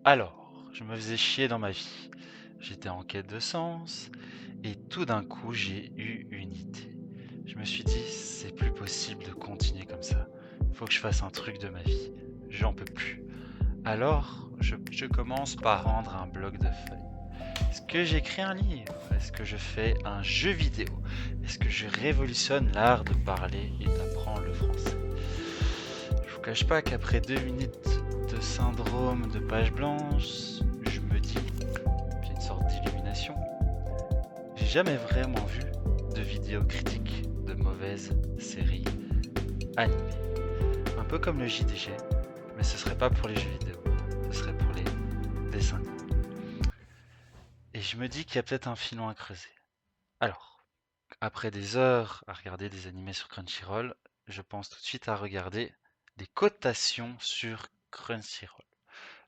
Alors, je me faisais chier dans ma vie. J'étais en quête de sens et tout d'un coup, j'ai eu une idée. Je me suis dit, c'est plus possible de continuer comme ça. Il faut que je fasse un truc de ma vie. J'en peux plus. Alors, je commence par rendre un bloc de feuilles. Est-ce que j'écris un livre? Est-ce que je fais un jeu vidéo? Est-ce que je révolutionne l'art de parler et d'apprendre le français? Je vous cache pas qu'après 2 minutes de syndrome de page blanche, je me dis, j'ai une sorte d'illumination. J'ai jamais vraiment vu de vidéo critique de mauvaises séries animées. Un peu comme le JDG, mais ce serait pas pour les jeux vidéo, ce serait pour les dessins animés. Et je me dis qu'il y a peut-être un filon à creuser. Alors, après des heures à regarder des animés sur Crunchyroll, je pense tout de suite à regarder des cotations sur Crunchyroll.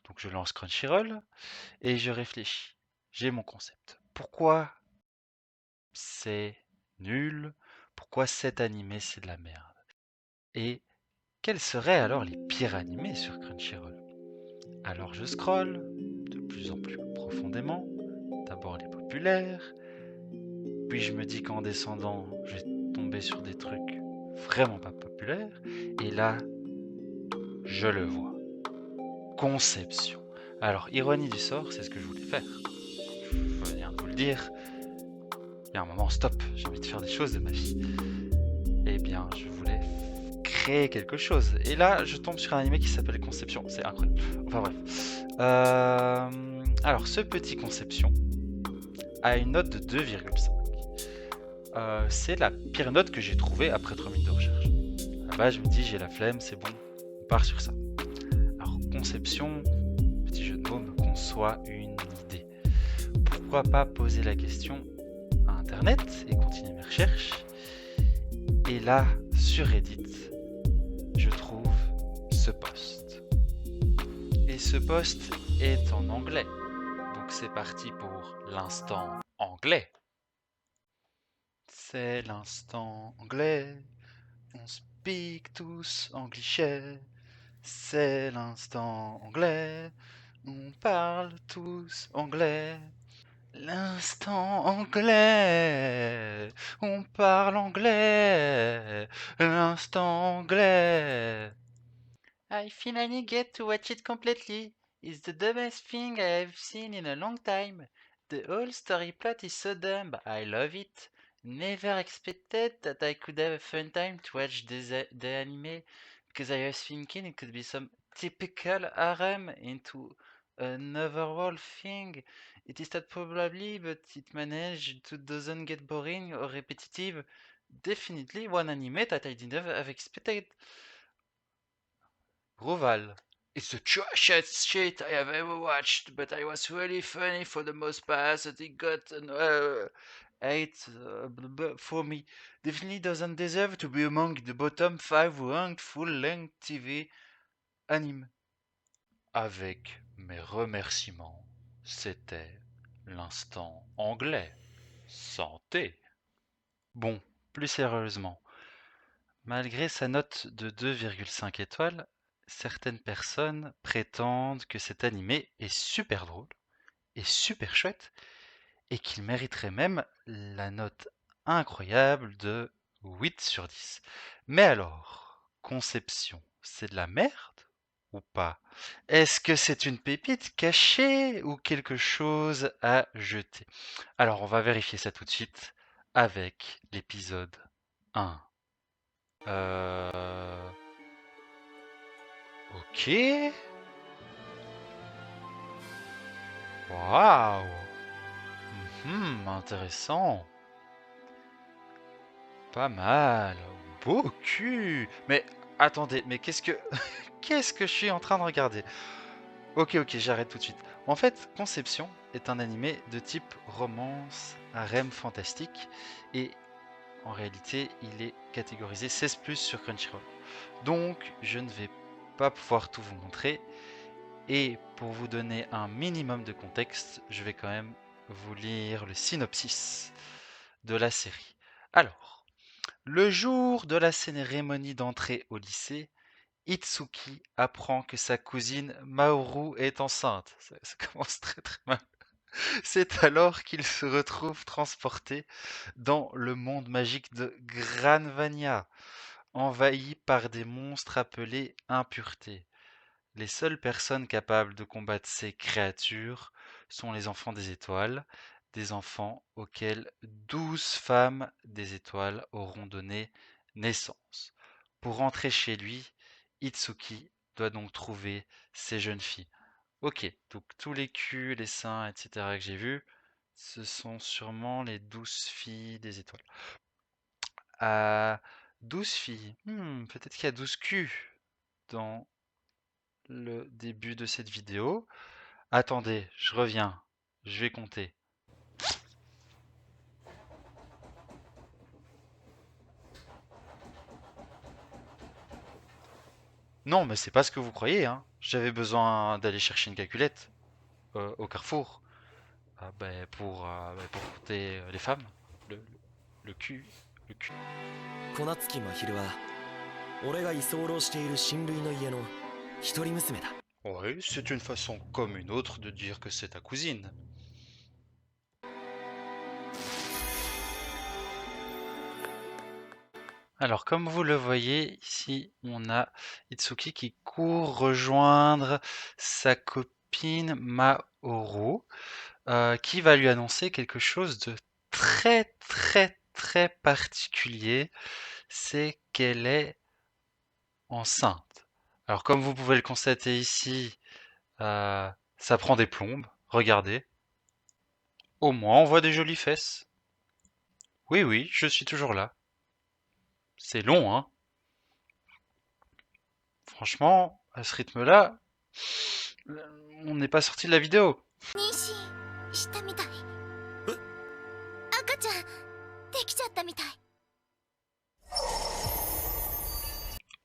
Donc je lance Crunchyroll et je réfléchis. J'ai mon concept. Pourquoi c'est nul? Pourquoi cet animé c'est de la merde? Et quels seraient alors les pires animés sur Crunchyroll? Alors je scrolle de plus en plus profondément, d'abord les populaires, puis je me dis qu'en descendant, je vais tomber sur des trucs vraiment pas populaires, et là, je le vois. Conception. Alors, ironie du sort, c'est ce que je voulais faire. Je viens de vous le dire. Il y a un moment, stop, j'ai envie de faire des choses de ma vie. Eh bien, je voulais créer quelque chose. Et là, je tombe sur un animé qui s'appelle Conception. C'est incroyable. Enfin bref. Alors, ce petit Conception a une note de 2,5. C'est la pire note que j'ai trouvée après 3 minutes de recherche. Là-bas, je me dis, j'ai la flemme, c'est bon, on part sur ça. Alors, Conception, petit jeu de mots, me conçoit une idée. Pourquoi pas poser la question à Internet et continuer mes recherches? Et là, sur Reddit, je trouve ce post. Et ce post est en anglais. Donc c'est parti pour l'instant anglais. C'est l'instant anglais. On speak tous anglichet. C'est l'instant anglais. On parle tous anglais. L'instant anglais. On parle anglais. L'instant anglais. I finally get to watch it completely. It's the dumbest thing I've seen in a long time. The whole story plot is so dumb, but I love it. Never expected that I could have a fun time to watch the anime, because I was thinking it could be some typical harem into another world thing. It is not probably, but it managed to doesn't get boring or repetitive. Definitely one anime that I didn't have expected. Roval. It's the trashiest shit I have ever watched, but I was really funny for the most part. That it got an 8 for me. Definitely doesn't deserve to be among the bottom 5 ranked full-length TV anime. Avec mes remerciements, c'était l'instant anglais. Santé. Bon, plus sérieusement, malgré sa note de 2,5 étoiles, certaines personnes prétendent que cet animé est super drôle et super chouette et qu'il mériterait même la note incroyable de 8 sur 10. Mais alors, Conception, c'est de la merde ou pas? Est-ce que c'est une pépite cachée ou quelque chose à jeter? Alors, on va vérifier ça tout de suite avec l'épisode 1. Ok. Waouh. Intéressant. Pas mal. Beau cul. Mais attendez, mais qu'est-ce que qu'est-ce que je suis en train de regarder? Ok, j'arrête tout de suite. En fait, Conception est un animé de type romance, harem fantastique, et en réalité, il est catégorisé 16+ sur Crunchyroll. Donc, je ne vais pas pouvoir tout vous montrer. Et pour vous donner un minimum de contexte, je vais quand même vous lire le synopsis de la série. Alors, le jour de la cérémonie d'entrée au lycée, Itsuki apprend que sa cousine Maoru est enceinte. Ça commence très très mal. C'est alors qu'il se retrouve transporté dans le monde magique de Granvania, envahi par des monstres appelés impuretés. Les seules personnes capables de combattre ces créatures sont les enfants des étoiles, des enfants auxquels 12 femmes des étoiles auront donné naissance. Pour rentrer chez lui, Itsuki doit donc trouver ces jeunes filles. Ok, donc tous les culs, les seins, etc. que j'ai vus, ce sont sûrement les 12 filles des étoiles. 12 filles. Peut-être qu'il y a 12 culs dans le début de cette vidéo. Attendez, je reviens. Je vais compter. Non, mais c'est pas ce que vous croyez, hein. J'avais besoin d'aller chercher une calculette au carrefour pour compter les femmes. Le, le, le cul. Le cul. 小夏月真昼は俺が居候している親類の家の一人娘だ。 Oui, c'est une façon comme une autre de dire que c'est ta cousine. Alors, comme vous le voyez, ici, on a Itsuki qui court rejoindre sa copine Maoru, qui va lui annoncer quelque chose de très, très, très particulier. C'est qu'elle est enceinte. Alors, comme vous pouvez le constater ici, ça prend des plombes. Regardez. Au moins, on voit des jolies fesses. Oui, oui, je suis toujours là. C'est long, hein. Franchement, à ce rythme-là, on n'est pas sorti de la vidéo.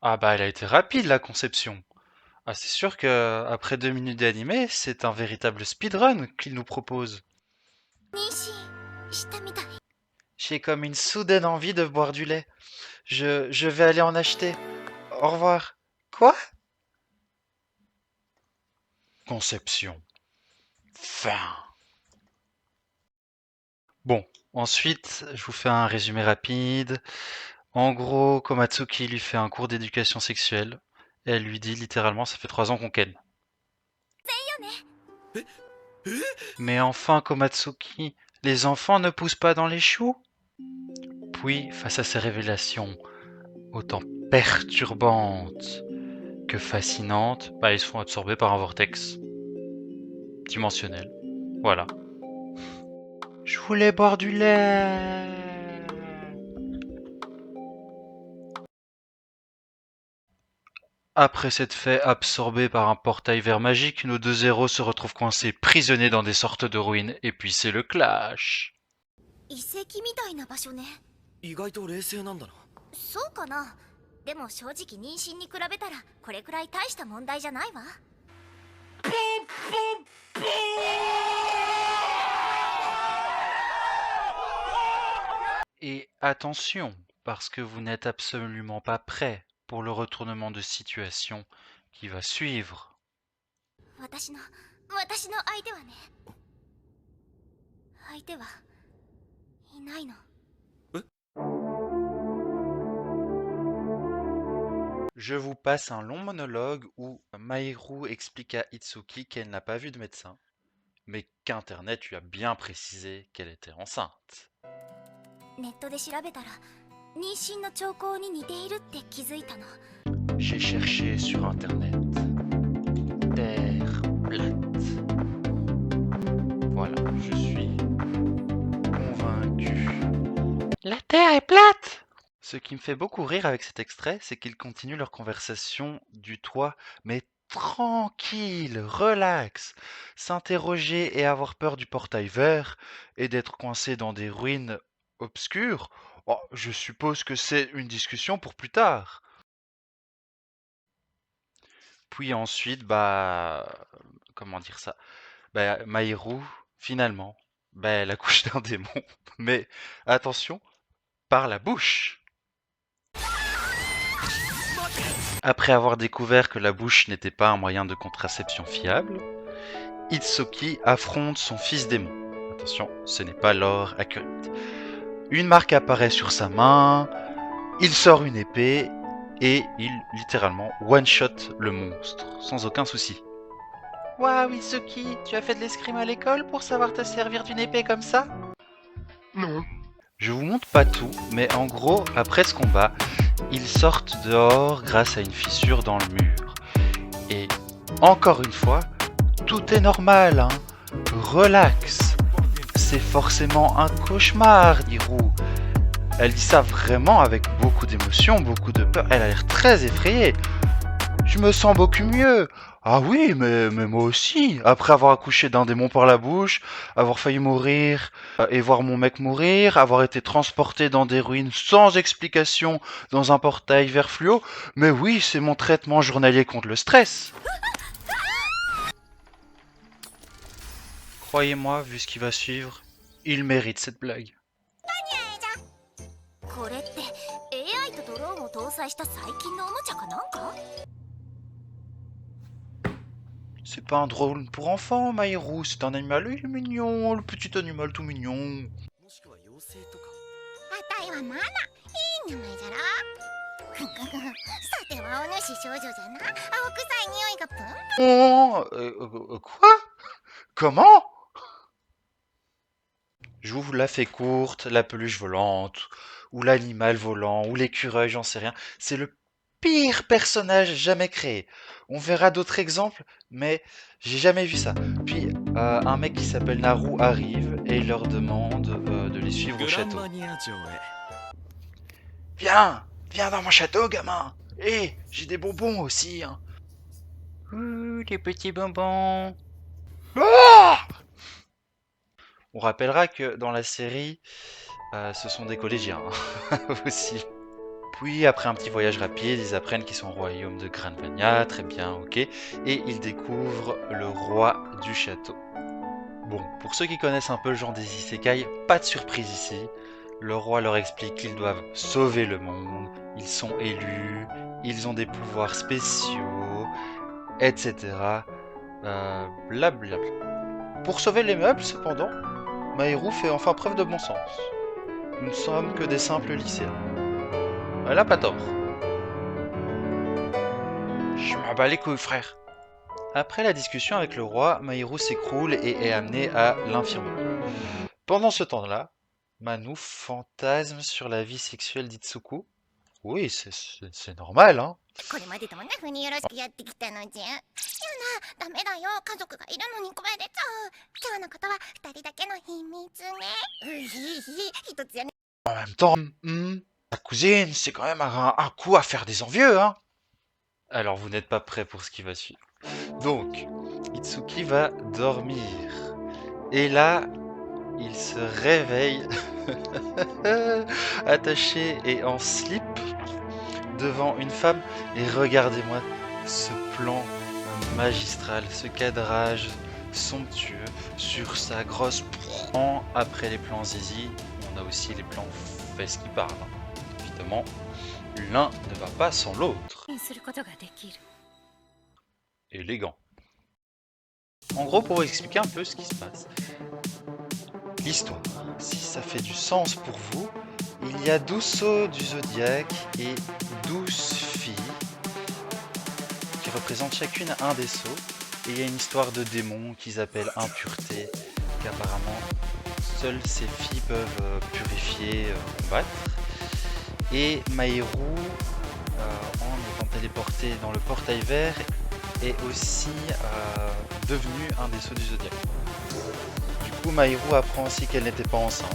Ah bah elle a été rapide la conception. Ah c'est sûr que après 2 minutes d'animé, c'est un véritable speedrun qu'il nous propose. J'ai comme une soudaine envie de boire du lait. Je vais aller en acheter. Au revoir. Quoi? Conception. Fin. Bon, ensuite, je vous fais un résumé rapide. En gros, Komatsuki lui fait un cours d'éducation sexuelle. Et elle lui dit littéralement, ça fait 3 ans qu'on ken. Mais enfin, Komatsuki, les enfants ne poussent pas dans les choux? Puis, face à ces révélations, autant perturbantes que fascinantes, ils se font absorber par un vortex dimensionnel. Voilà. Je voulais boire du lait. Après s'être fait absorber par un portail vert magique, nos deux héros se retrouvent coincés, prisonniers dans des sortes de ruines, et puis c'est le clash. 遺跡みたいな場所ね。意外と冷静なんだな。そうかな。でも正直妊娠に比べたらこれくらい大した問題じゃないわ。Et attention, parce que vous n'êtes absolument pas prêt pour le retournement de situation qui va suivre. 私の相手はね。相手はいないの。Je vous passe un long monologue où Mahiru explique à Itsuki qu'elle n'a pas vu de médecin, mais qu'Internet lui a bien précisé qu'elle était enceinte. ネットで調べたら妊娠の兆候に似ているって気づいたの。 J'ai cherché sur Internet. Terre plate. Voilà, je suis convaincu. La Terre est plate! Ce qui me fait beaucoup rire avec cet extrait, c'est qu'ils continuent leur conversation du toit, mais tranquille, relax. S'interroger et avoir peur du portail vert et d'être coincé dans des ruines obscures, oh, je suppose que c'est une discussion pour plus tard. Puis ensuite, comment dire ça? Mahiru, finalement, elle accouche d'un démon. Mais attention, par la bouche. Après avoir découvert que la bouche n'était pas un moyen de contraception fiable, Itsuki affronte son fils démon. Attention, ce n'est pas Lord Accurate. Une marque apparaît sur sa main, il sort une épée et il littéralement one-shot le monstre, sans aucun souci. Waouh Itsuki, tu as fait de l'escrime à l'école pour savoir te servir d'une épée comme ça? Non. Je vous montre pas tout, mais en gros, après ce combat, ils sortent dehors grâce à une fissure dans le mur. Et encore une fois, tout est normal, hein. Relax. C'est forcément un cauchemar, Hiru. Elle dit ça vraiment avec beaucoup d'émotion, beaucoup de peur. Elle a l'air très effrayée. Je me sens beaucoup mieux. Ah oui, mais moi aussi. Après avoir accouché d'un démon par la bouche, avoir failli mourir et voir mon mec mourir, avoir été transporté dans des ruines sans explication dans un portail vert fluo. Mais oui, c'est mon traitement journalier contre le stress. Croyez-moi, vu ce qui va suivre, il mérite cette blague. これって AI とドローンを搭載した最近のおもちゃかなんか？ C'est pas un drôle pour enfants, Maïrou, c'est un animal, il est mignon, le petit animal tout mignon. もしくは妖精とか。あたいはマナ、いい名前じゃろ。ふふふさてはお主少女じゃな。青臭い匂いがプン。 Oh, quoi? Comment? Je vous la fais courte, la peluche volante, ou l'animal volant, ou l'écureuil, j'en sais rien. C'est le pire personnage jamais créé. On verra d'autres exemples, mais j'ai jamais vu ça. Puis un mec qui s'appelle Naru arrive et il leur demande de les suivre au グラン château. マニア城へ。 Viens dans mon château, gamin. Hé, j'ai des bonbons aussi. Hein. Ouh, des petits bonbons. Ah! On rappellera que dans la série, ce sont des collégiens hein, aussi. Puis après un petit voyage rapide, ils apprennent qu'ils sont au royaume de Granvania, très bien, ok, et ils découvrent le roi du château. Bon, pour ceux qui connaissent un peu le genre des isekai, pas de surprise ici. Le roi leur explique qu'ils doivent sauver le monde, ils sont élus, ils ont des pouvoirs spéciaux, etc. Blablabla. Pour sauver les meubles, cependant, Maïrou fait enfin preuve de bon sens. Nous ne sommes que des simples lycéens. Elle a pas tort. Je m'en bats les couilles, frère. Après la discussion avec le roi, Maïrou s'écroule et est amené à l'infirmerie. Pendant ce temps-là, Manu fantasme sur la vie sexuelle d'Itsuku. Oui, c'est normal, hein. これまでどんな風によろしくやってきたのじゃ。やな、ダメだよ。家族がいるのにこれ出ちゃう。今日のことは二人だけの秘密ね。一つやね。 En même temps, ta cousine, c'est quand même un coup à faire des envieux, hein. Alors vous n'êtes pas prêts pour ce qui va suivre. Donc, Itsuki va dormir. Et là, il se réveille, attaché et en slip, devant une femme. Et regardez-moi ce plan magistral, ce cadrage somptueux sur sa grosse plan. Après les plans zizi, on a aussi les plans fesses qui parlent. Évidemment, l'un ne va pas sans l'autre. Élégant. En gros, pour vous expliquer un peu ce qui se passe. L'histoire, si ça fait du sens pour vous, il y a 12 sceaux du zodiaque et 12 filles qui représentent chacune un des sceaux. Et il y a une histoire de démons qu'ils appellent impureté, qu'apparemment seules ces filles peuvent purifier, combattre. Et Maïrou, en étant téléporté dans le portail vert, est aussi devenu un des sceaux du zodiaque. Du coup, Maïrou apprend aussi qu'elle n'était pas enceinte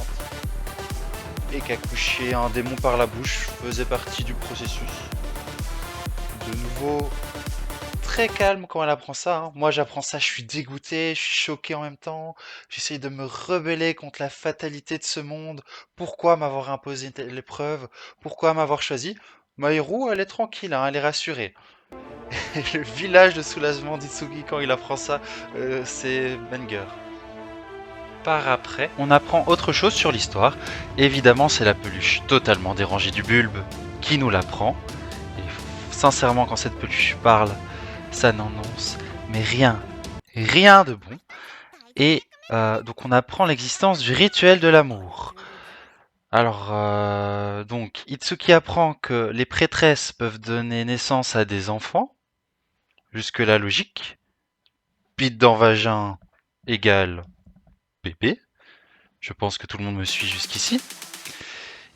et qu'accoucher un démon par la bouche faisait partie du processus. De nouveau, très calme quand elle apprend ça. Hein. Moi, j'apprends ça, je suis dégoûté, je suis choqué en même temps. J'essaye de me rebeller contre la fatalité de ce monde. Pourquoi m'avoir imposé l'épreuve? Pourquoi m'avoir choisi? Maïrou, elle est tranquille, hein, elle est rassurée. Et le village de soulagement d'Itsuki quand il apprend ça, c'est banger. Par après, on apprend autre chose sur l'histoire. Évidemment, c'est la peluche totalement dérangée du bulbe qui nous l'apprend. Et sincèrement, quand cette peluche parle, ça n'annonce mais rien de bon. Et donc on apprend l'existence du rituel de l'amour. Alors, donc, Itsuki apprend que les prêtresses peuvent donner naissance à des enfants. Jusque-là, logique. Bite dans vagin égale bébé. Je pense que tout le monde me suit jusqu'ici.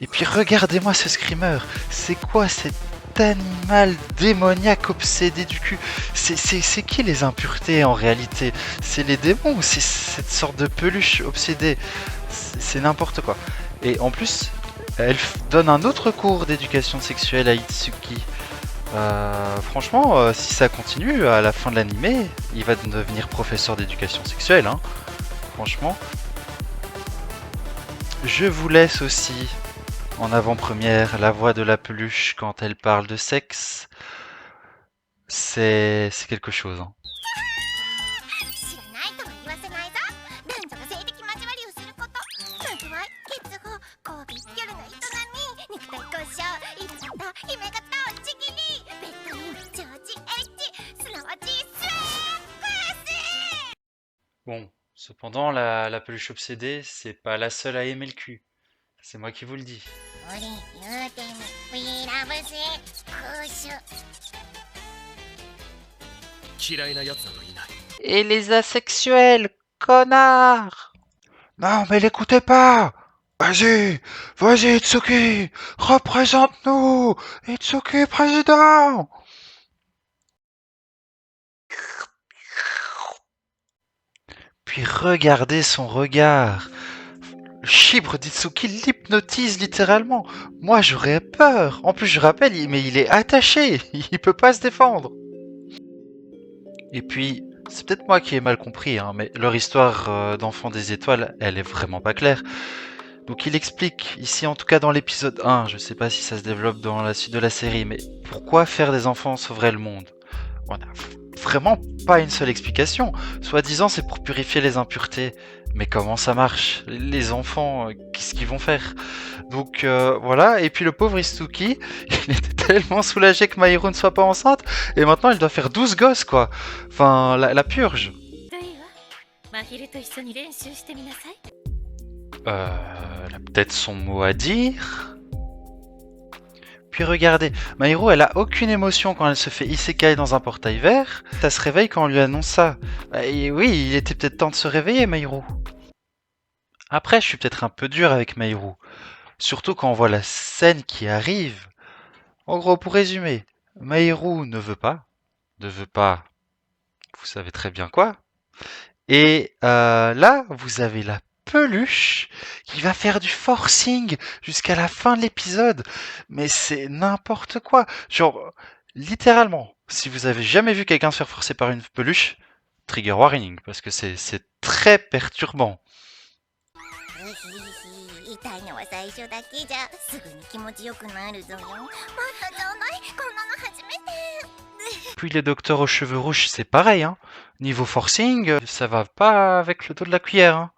Et puis regardez-moi ce screamer. C'est quoi cet animal démoniaque obsédé du cul? C'est qui les impuretés en réalité? C'est les démons ou c'est cette sorte de peluche obsédée? C'est n'importe quoi. Et en plus, elle donne un autre cours d'éducation sexuelle à Itsuki. Franchement, si ça continue, à la fin de l'animé, il va devenir professeur d'éducation sexuelle. Hein. Franchement. Je vous laisse aussi en avant-première la voix de la peluche quand elle parle de sexe. C'est quelque chose. Hein. 知らないとは言わせないぞ。男女が性的交わりをすること、まずは結合、交尾、夜の営み、肉体交渉、イル型、姫型をちぎり、ベッドイン、ジョージエッジ、すなわちスレークス。 Bon, cependant, la peluche obsédée, c'est pas la seule à aimer le cul. C'est moi qui vous le dis. 俺言うてみ、We love sex クッシュ。嫌いな奴などいない。 Et les asexuels, connards! Non, mais l'écoutez pas! Vas-y, vas-y, Itsuki! Représente-nous! Itsuki, président! Puis regardez son regard. Le chibre d'Itsuki l'hypnotise littéralement. Moi, j'aurais peur. En plus, je rappelle, mais il est attaché. Il peut pas se défendre. Et puis, c'est peut-être moi qui ai mal compris, hein, mais leur histoire d'enfant des étoiles, elle est vraiment pas claire. Donc il explique, ici en tout cas dans l'épisode 1, je sais pas si ça se développe dans la suite de la série, mais pourquoi faire des enfants sauverait le monde? On a vraiment pas une seule explication. Soi-disant c'est pour purifier les impuretés. Mais comment ça marche? Les enfants, qu'est-ce qu'ils vont faire? Donc voilà, et puis le pauvre Itsuki, il était tellement soulagé que Mahiru ne soit pas enceinte, et maintenant il doit faire 12 gosses quoi. Enfin, la purge. Elle a peut-être son mot à dire. Puis regardez, Mahiru elle a aucune émotion quand elle se fait isekai dans un portail vert. Ça se réveille quand on lui annonce ça. Et oui, il était peut-être temps de se réveiller, Mahiru. Après, je suis peut-être un peu dur avec Mahiru. Surtout quand on voit la scène qui arrive. En gros, pour résumer, Mahiru ne veut pas. Vous savez très bien quoi. Et là, vous avez la peluche qui va faire du forcing jusqu'à la fin de l'épisode. Mais c'est n'importe quoi. Genre, littéralement, si vous avez jamais vu quelqu'un se faire forcer par une peluche, trigger warning, parce que c'est très perturbant. 痛いのは最初だけじゃすぐに気持ちよくなるぞよ。まだじゃない、こんなの初めて。 Puis les docteurs aux cheveux rouges, c'est pareil, hein. Niveau forcing, ça va pas avec le dos de la cuillère, hein.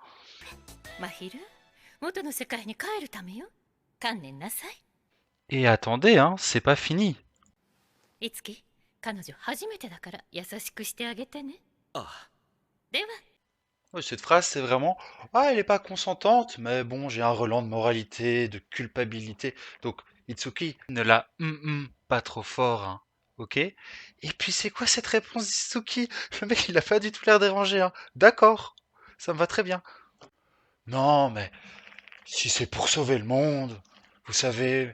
Et attendez, hein, c'est pas fini. Ouais, cette phrase, c'est vraiment ah, elle est pas consentante, mais bon, j'ai un relent de moralité, de culpabilité. Donc, Itsuki ne l'a pas trop fort, hein. Ok? Et puis, c'est quoi cette réponse d'Itsuki? Le mec, il a pas du tout l'air dérangé, hein. D'accord, ça me va très bien. Non, mais si c'est pour sauver le monde, vous savez,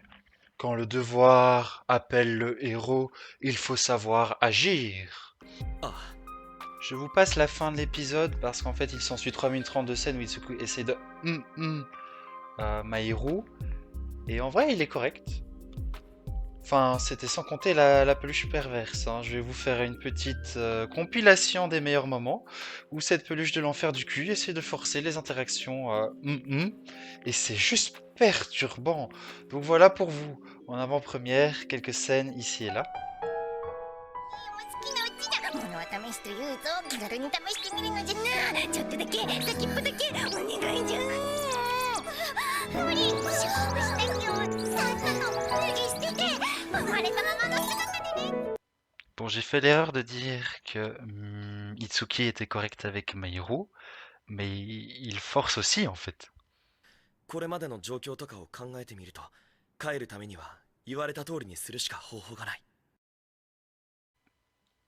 quand le devoir appelle le héros, il faut savoir agir. Je vous passe la fin de l'épisode parce qu'en fait il s'ensuit 3 minutes 30 de scène où Itsuki essaie de Mahiru. Et en vrai il est correct. Enfin c'était sans compter la peluche perverse. Hein. Je vais vous faire une petite compilation des meilleurs moments où cette peluche de l'enfer du cul essaie de forcer les interactions et c'est juste perturbant. Donc voilà pour vous, en avant-première, quelques scènes ici et là. ものは試しというぞ。気軽に試してみるのじゃな。ちょっとだけ先っぽだけお願いじゃ。無理勝負して今日さっさと脱ぎ捨てて生まれたままの姿でね。j'ai fait l'erreur de dire que Itsuki était correct avec Mahiru, mais il force aussi en fait. これまでの状況とかを考えてみると、帰るためには言われた通りにするしか方法がない。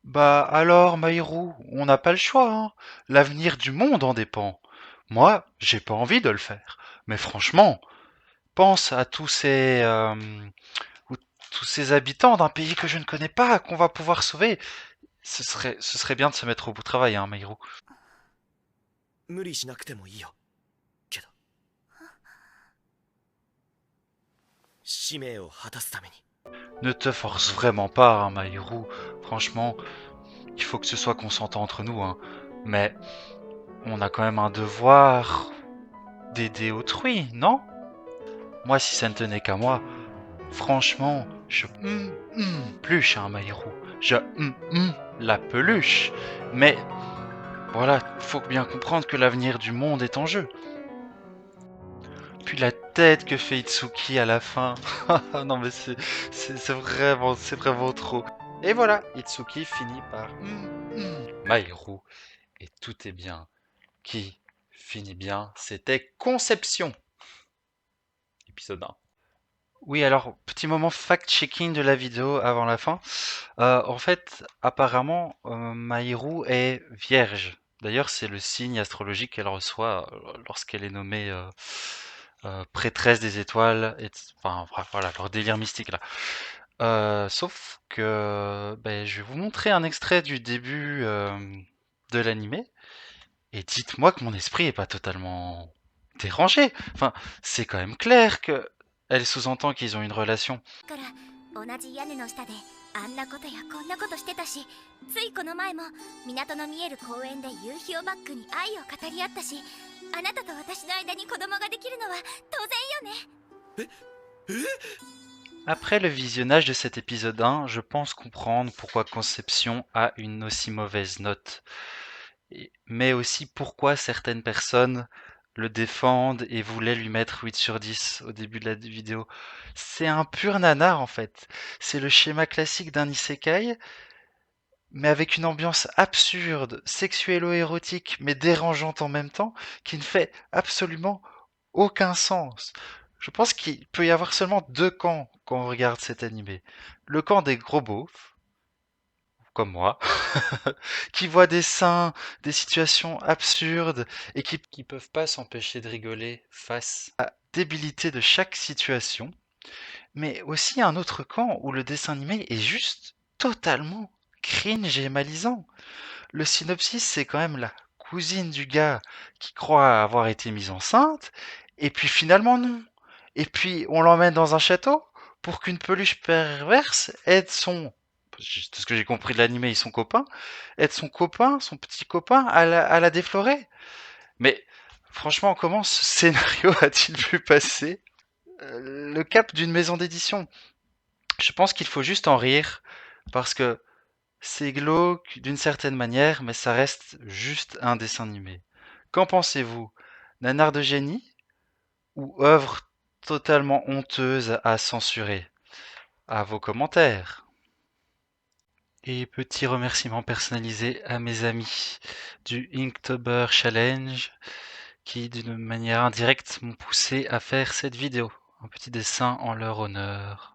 Bah alors, Mahiru, on n'a pas le choix, hein. L'avenir du monde en dépend. Moi, j'ai pas envie de le faire. Mais franchement, pense à tous ces habitants d'un pays que je ne connais pas, qu'on va pouvoir sauver. Ce serait bien de se mettre au bout du travail, hein, Mahiru. 無理しなくてもいいよ。けど使命を果たすために。 Ne te force vraiment pas, hein, Mahiru. Franchement, il faut que ce soit consentant entre nous, hein. Mais on a quand même un devoir d'aider autrui, non? Moi, si ça ne tenait qu'à moi, franchement, je pluche, hein, Mahiru. Je la peluche. Mais voilà, faut bien comprendre que l'avenir du monde est en jeu. Puis la tête que fait Itsuki à la fin. Non mais c'est vraiment trop. Et voilà, Itsuki finit par Mahiru. Et tout est bien. Qui finit bien, c'était Conception. Épisode 1. Oui, alors, petit moment fact-checking de la vidéo avant la fin. En fait, apparemment, Mahiru est vierge. D'ailleurs, c'est le signe astrologique qu'elle reçoit lorsqu'elle est nommée prêtresse des étoiles. Enfin, voilà, leur délire mystique là. Sauf que ben, je vais vous montrer un extrait du début de l'animé. Et dites-moi que mon esprit est pas totalement dérangé. Enfin, c'est quand même clair que elle sous-entend qu'ils ont une relation. から同じ屋根の下であんなことやこんなことしてたし、ついこの前も港の見える公園で夕日をバックに愛を語り合ったし、あなたと私の間に子供ができるのは当然よね。 Après le visionnage de cet épisode 1, je pense comprendre pourquoi Conception a une aussi mauvaise note. Mais aussi pourquoi certaines personnes le défendent et voulaient lui mettre 8 sur 10 au début de la vidéo. C'est un pur nanar en fait. C'est le schéma classique d'un isekai, mais avec une ambiance absurde, sexuello-érotique, mais dérangeante en même temps, qui ne fait absolument aucun sens. Je pense qu'il peut y avoir seulement deux camps quand on regarde cet animé. Le camp des gros beaufs, comme moi, qui voient des seins, des situations absurdes et qui peuvent pas s'empêcher de rigoler face à la débilité de chaque situation. Mais aussi un autre camp où le dessin animé est juste totalement cringe et malaisant. Le synopsis, c'est quand même la cousine du gars qui croit avoir été mise enceinte, et puis finalement non. Et puis on l'emmène dans un château pour qu'une peluche perverse aide son... C'est ce que j'ai compris de l'animé et son copain, aide son copain, son petit copain, à la déflorer. Mais franchement, comment ce scénario a-t-il pu passer le cap d'une maison d'édition? Je pense qu'il faut juste en rire, parce que c'est glauque d'une certaine manière, mais ça reste juste un dessin animé. Qu'en pensez-vous? Nanar de génie ou œuvre totalement honteuse à censurer? À vos commentaires. Et petit remerciement personnalisé à mes amis du Inktober Challenge qui, d'une manière indirecte, m'ont poussé à faire cette vidéo. Un petit dessin en leur honneur.